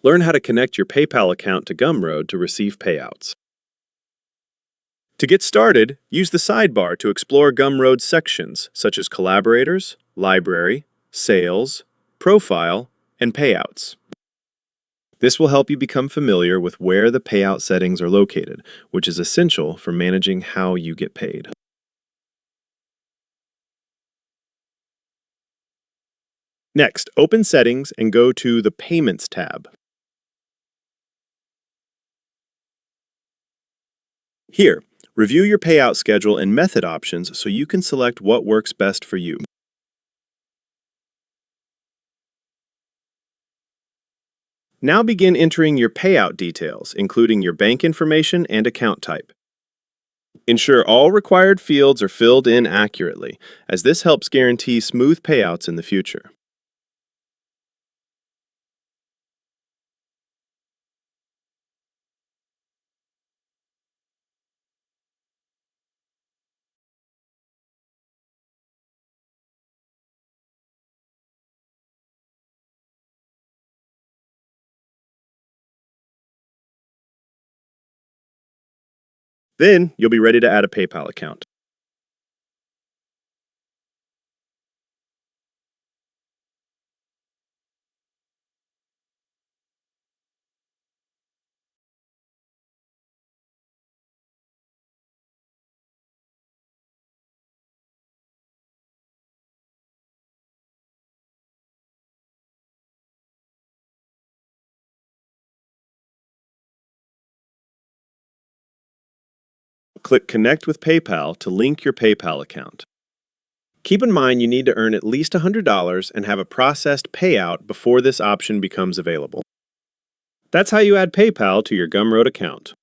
Learn how to connect your PayPal account to Gumroad to receive payouts. To get started, use the sidebar to explore Gumroad's sections such as Collaborators, Library, Sales, Profile, and Payouts. This will help you become familiar with where the payout settings are located, which is essential for managing how you get paid. Next, open Settings and go to the Payments tab. Here, review your payout schedule and method options so you can select what works best for you. Now begin entering your payout details, including your bank information and account type. Ensure all required fields are filled in accurately, as this helps guarantee smooth payouts in the future. Then, you'll be ready to add a PayPal account. Click Connect with PayPal to link your PayPal account. Keep in mind you need to earn at least $100 and have a processed payout before this option becomes available. That's how you add PayPal to your Gumroad account.